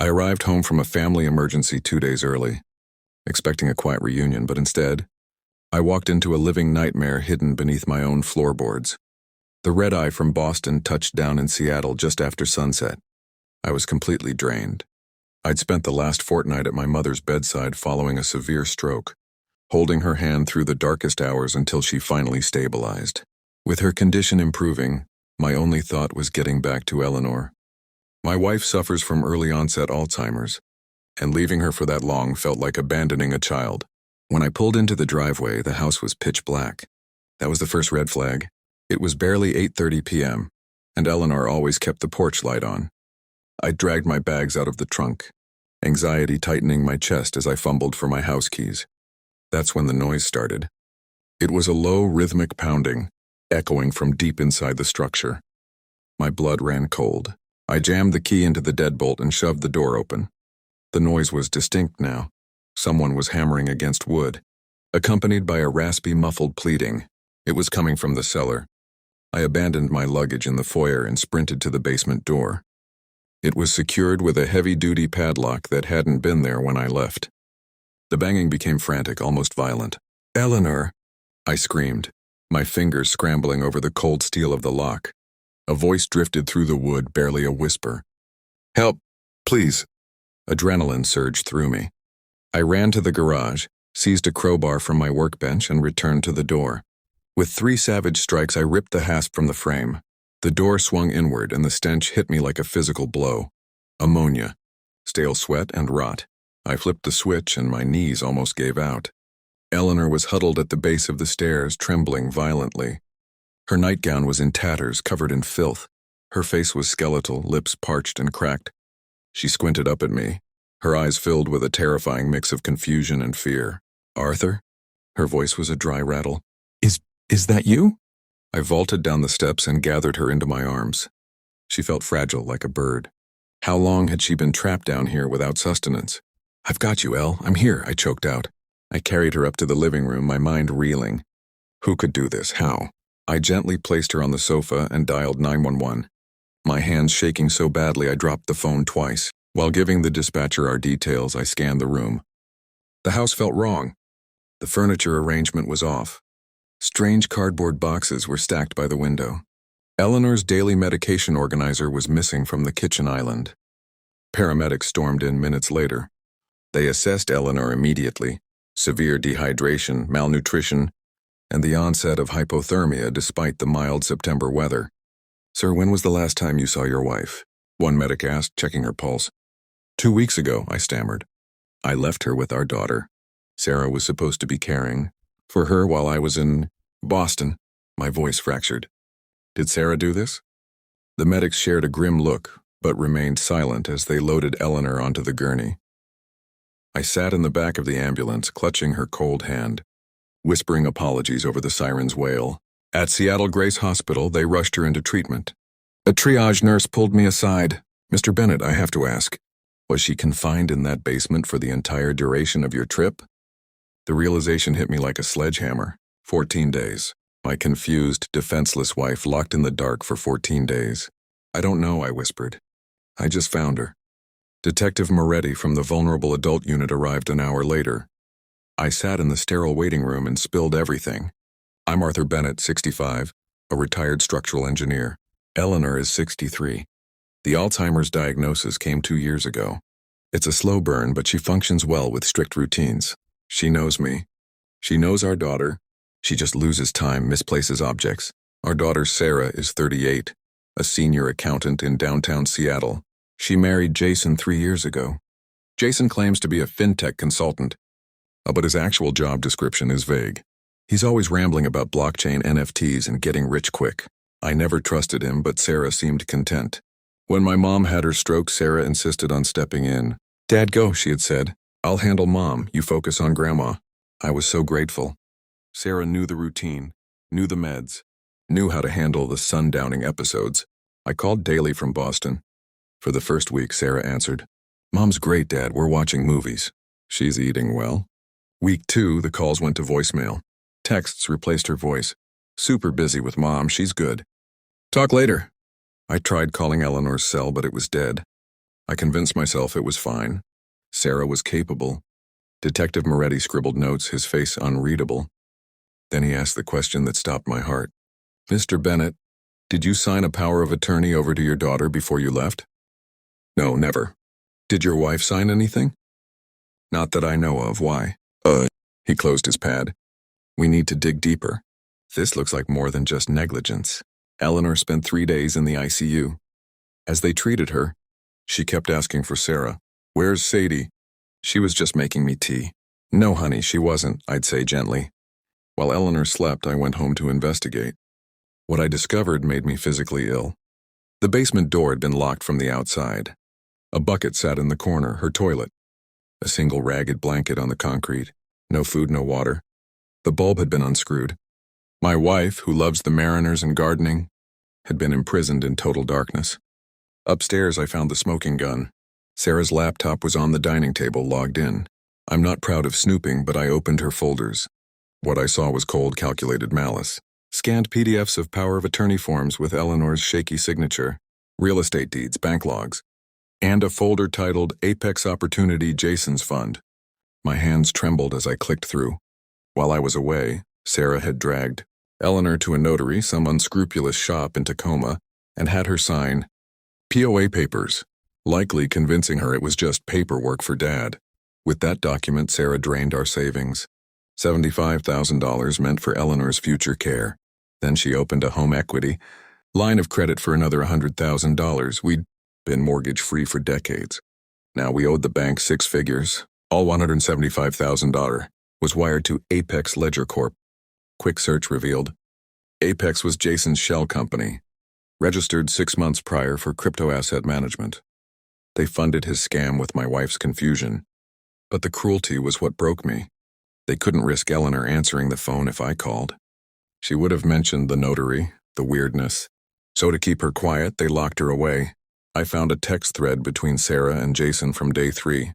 I arrived home from a family emergency 2 days early, expecting a quiet reunion, but instead, I walked into a living nightmare hidden beneath my own floorboards. The red-eye from Boston touched down in Seattle just after sunset. I was completely drained. I'd spent the last fortnight at my mother's bedside following a severe stroke, holding her hand through the darkest hours until she finally stabilized. With her condition improving, my only thought was getting back to Eleanor. My wife suffers from early-onset Alzheimer's, and leaving her for that long felt like abandoning a child. When I pulled into the driveway, the house was pitch black. That was the first red flag. It was barely 8:30 p.m., and Eleanor always kept the porch light on. I dragged my bags out of the trunk, anxiety tightening my chest as I fumbled for my house keys. That's when the noise started. It was a low, rhythmic pounding, echoing from deep inside the structure. My blood ran cold. I jammed the key into the deadbolt and shoved the door open. The noise was distinct now. Someone was hammering against wood, accompanied by a raspy, muffled pleading. It was coming from the cellar. I abandoned my luggage in the foyer and sprinted to the basement door. It was secured with a heavy-duty padlock that hadn't been there when I left. The banging became frantic, almost violent. "Eleanor!" I screamed, my fingers scrambling over the cold steel of the lock. A voice drifted through the wood, barely a whisper. "Help, please." Adrenaline surged through me. I ran to the garage, seized a crowbar from my workbench, and returned to the door. With 3 savage strikes, I ripped the hasp from the frame. The door swung inward, and the stench hit me like a physical blow. Ammonia, stale sweat, and rot. I flipped the switch, and my knees almost gave out. Eleanor was huddled at the base of the stairs, trembling violently. Her nightgown was in tatters, covered in filth. Her face was skeletal, lips parched and cracked. She squinted up at me, her eyes filled with a terrifying mix of confusion and fear. "Arthur?" Her voice was a dry rattle. Is that you?" I vaulted down the steps and gathered her into my arms. She felt fragile, like a bird. How long had she been trapped down here without sustenance? "I've got you, Elle. I'm here," I choked out. I carried her up to the living room, my mind reeling. Who could do this? How? I gently placed her on the sofa and dialed 911. My hands shaking so badly I dropped the phone twice. While giving the dispatcher our details, I scanned the room. The house felt wrong. The furniture arrangement was off. Strange cardboard boxes were stacked by the window. Eleanor's daily medication organizer was missing from the kitchen island. Paramedics stormed in minutes later. They assessed Eleanor immediately. Severe dehydration, malnutrition, and the onset of hypothermia despite the mild September weather. "Sir, when was the last time you saw your wife?" one medic asked, checking her pulse. 2 weeks ago, I stammered. I left her with our daughter. Sarah was supposed to be caring for her while I was in Boston. My voice fractured. Did Sarah do this? The medics shared a grim look, but remained silent as they loaded Eleanor onto the gurney. I sat in the back of the ambulance, clutching her cold hand, whispering apologies over the siren's wail. At Seattle Grace Hospital, they rushed her into treatment. A triage nurse pulled me aside. "Mr. Bennett, I have to ask, was she confined in that basement for the entire duration of your trip?" The realization hit me like a sledgehammer. 14 days. My confused, defenseless wife locked in the dark for 14 days. "I don't know," I whispered. "I just found her." Detective Moretti from the Vulnerable Adult Unit arrived an hour later. I sat in the sterile waiting room and spilled everything. "I'm Arthur Bennett, 65, a retired structural engineer. Eleanor is 63. The Alzheimer's diagnosis came 2 years ago. It's a slow burn, but she functions well with strict routines. She knows me. She knows our daughter. She just loses time, misplaces objects. Our daughter Sarah is 38, a senior accountant in downtown Seattle. She married Jason 3 years ago. Jason claims to be a fintech consultant, but his actual job description is vague. He's always rambling about blockchain NFTs and getting rich quick. I never trusted him, but Sarah seemed content. When my mom had her stroke, Sarah insisted on stepping in. "Dad, go," she had said. "I'll handle Mom. You focus on Grandma." I was so grateful. Sarah knew the routine, knew the meds, knew how to handle the sundowning episodes. I called daily from Boston. For the first week, Sarah answered. "Mom's great, Dad. We're watching movies." "She's eating well." Week 2, the calls went to voicemail. Texts replaced her voice. "Super busy with Mom. She's good. Talk later." I tried calling Eleanor's cell, but it was dead. I convinced myself it was fine. Sarah was capable. Detective Moretti scribbled notes, his face unreadable. Then he asked the question that stopped my heart. "Mr. Bennett, did you sign a power of attorney over to your daughter before you left?" "No, never." "Did your wife sign anything?" "Not that I know of. Why?" He closed his pad. "We need to dig deeper. This looks like more than just negligence." Eleanor spent 3 days in the ICU. As they treated her, she kept asking for Sarah. "Where's Sadie?" "She was just making me tea." "No, honey, she wasn't," I'd say gently. While Eleanor slept, I went home to investigate. What I discovered made me physically ill. The basement door had been locked from the outside. A bucket sat in the corner, her toilet. A single ragged blanket on the concrete. No food, no water. The bulb had been unscrewed. My wife, who loves the Mariners and gardening, had been imprisoned in total darkness. Upstairs, I found the smoking gun. Sarah's laptop was on the dining table, logged in. I'm not proud of snooping, but I opened her folders. What I saw was cold, calculated malice. Scanned PDFs of power of attorney forms with Eleanor's shaky signature, real estate deeds, bank logs, and a folder titled Apex Opportunity Jason's Fund. My hands trembled as I clicked through. While I was away, Sarah had dragged Eleanor to a notary, some unscrupulous shop in Tacoma, and had her sign POA papers, likely convincing her it was just paperwork for Dad. With that document, Sarah drained our savings. $75,000 meant for Eleanor's future care. Then she opened a home equity line of credit for another $100,000. We'd been mortgage-free for decades. Now we owed the bank 6 figures. All $175,000 was wired to Apex Ledger Corp. Quick search revealed Apex was Jason's shell company, registered 6 months prior for crypto asset management. They funded his scam with my wife's confusion. But the cruelty was what broke me. They couldn't risk Eleanor answering the phone if I called. She would have mentioned the notary, the weirdness. So to keep her quiet, they locked her away. I found a text thread between Sarah and Jason from day 3.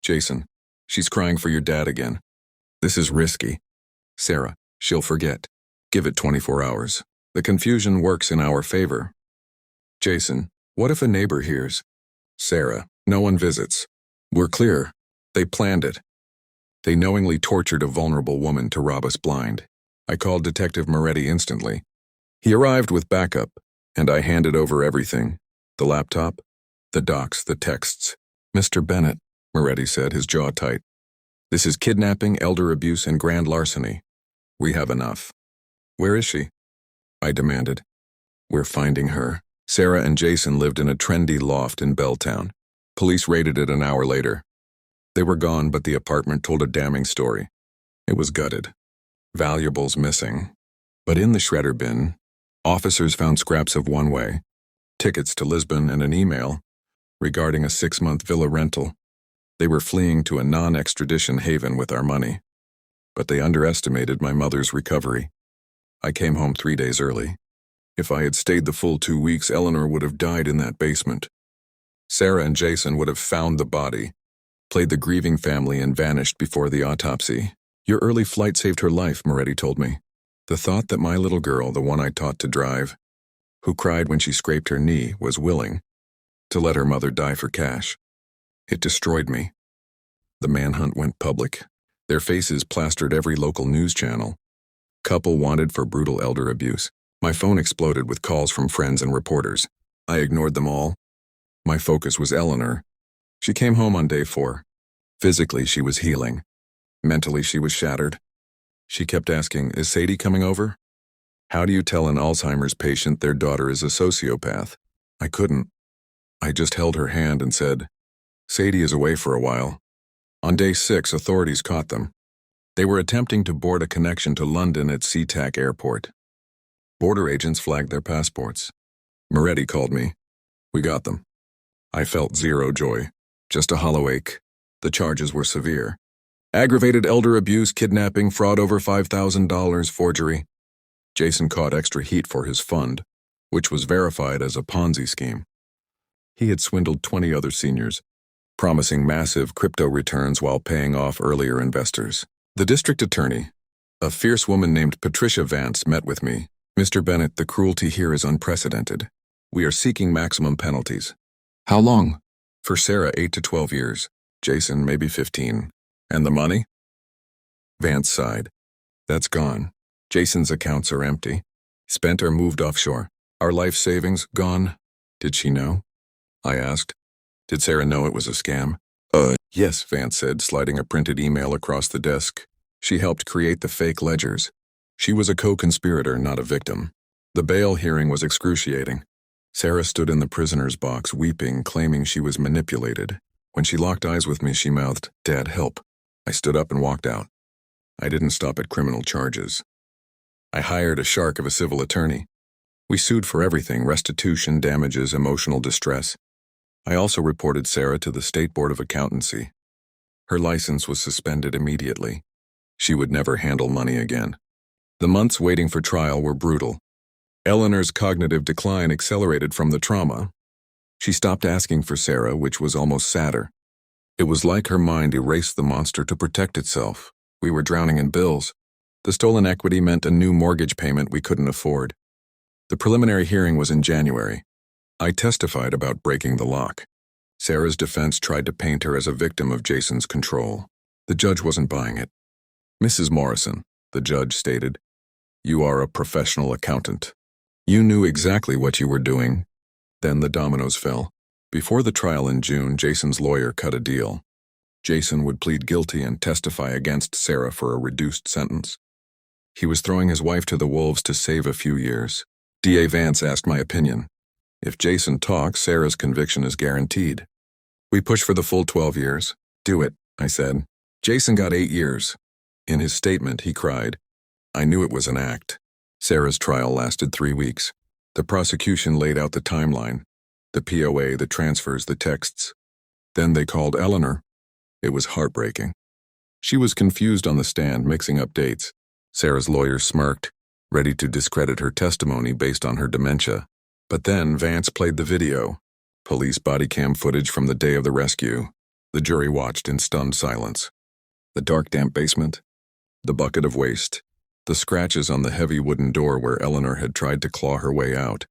"Jason, she's crying for your dad again. This is risky. Sarah, she'll forget. Give it 24 hours. The confusion works in our favor." "Jason, what if a neighbor hears?" "Sarah, no one visits. We're clear. They planned it. They knowingly tortured a vulnerable woman to rob us blind." I called Detective Moretti instantly. He arrived with backup, and I handed over everything. The laptop, the docs, the texts. "Mr. Bennett," Moretti said, his jaw tight. "This is kidnapping, elder abuse, and grand larceny. We have enough." "Where is she?" I demanded. "We're finding her." Sarah and Jason lived in a trendy loft in Belltown. Police raided it an hour later. They were gone, but the apartment told a damning story. It was gutted. Valuables missing. But in the shredder bin, officers found scraps of one-way, tickets to Lisbon, and an email regarding a 6-month villa rental. They were fleeing to a non-extradition haven with our money. But they underestimated my mother's recovery. I came home 3 days early. If I had stayed the full 2 weeks, Eleanor would have died in that basement. Sarah and Jason would have found the body, played the grieving family, and vanished before the autopsy. "Your early flight saved her life," Moretti told me. The thought that my little girl, the one I taught to drive, who cried when she scraped her knee, was willing to let her mother die for cash. It destroyed me. The manhunt went public. Their faces plastered every local news channel. Couple wanted for brutal elder abuse. My phone exploded with calls from friends and reporters. I ignored them all. My focus was Eleanor. She came home on day 4. Physically, she was healing. Mentally, she was shattered. She kept asking, "Is Sadie coming over?" How do you tell an Alzheimer's patient their daughter is a sociopath? I couldn't. I just held her hand and said, "Sadie is away for a while." On day 6, authorities caught them. They were attempting to board a connection to London at SeaTac Airport. Border agents flagged their passports. Moretti called me. We got them. I felt zero joy, just a hollow ache. The charges were severe. Aggravated elder abuse, kidnapping, fraud over $5,000, forgery. Jason caught extra heat for his fund, which was verified as a Ponzi scheme. He had swindled 20 other seniors, promising massive crypto returns while paying off earlier investors. The district attorney, a fierce woman named Patricia Vance, met with me. "Mr. Bennett, the cruelty here is unprecedented. We are seeking maximum penalties." "How long?" For Sarah, 8 to 12 years. Jason, maybe 15. And the money? Vance sighed. That's gone. Jason's accounts are empty. Spent or moved offshore. Our life savings, gone. Did she know? I asked. Did Sarah know it was a scam? Yes, Vance said, sliding a printed email across the desk. She helped create the fake ledgers. She was a co-conspirator, not a victim. The bail hearing was excruciating. Sarah stood in the prisoner's box, weeping, claiming she was manipulated. When she locked eyes with me, she mouthed, "Dad, help." I stood up and walked out. I didn't stop at criminal charges. I hired a shark of a civil attorney. We sued for everything: restitution, damages, emotional distress. I also reported Sarah to the State Board of Accountancy. Her license was suspended immediately. She would never handle money again. The months waiting for trial were brutal. Eleanor's cognitive decline accelerated from the trauma. She stopped asking for Sarah, which was almost sadder. It was like her mind erased the monster to protect itself. We were drowning in bills. The stolen equity meant a new mortgage payment we couldn't afford. The preliminary hearing was in January. I testified about breaking the lock. Sarah's defense tried to paint her as a victim of Jason's control. The judge wasn't buying it. "Mrs. Morrison," the judge stated, "you are a professional accountant. You knew exactly what you were doing." Then the dominoes fell. Before the trial in June, Jason's lawyer cut a deal. Jason would plead guilty and testify against Sarah for a reduced sentence. He was throwing his wife to the wolves to save a few years. DA Vance asked my opinion. If Jason talks, Sarah's conviction is guaranteed. We push for the full 12 years. Do it, I said. Jason got 8 years. In his statement, he cried, "I knew it was an act." Sarah's trial lasted 3 weeks. The prosecution laid out the timeline, the POA, the transfers, the texts. Then they called Eleanor. It was heartbreaking. She was confused on the stand, mixing up dates. Sarah's lawyer smirked, ready to discredit her testimony based on her dementia. But then Vance played the video, police bodycam footage from the day of the rescue. The jury watched in stunned silence. The dark, damp basement, the bucket of waste, the scratches on the heavy wooden door where Eleanor had tried to claw her way out.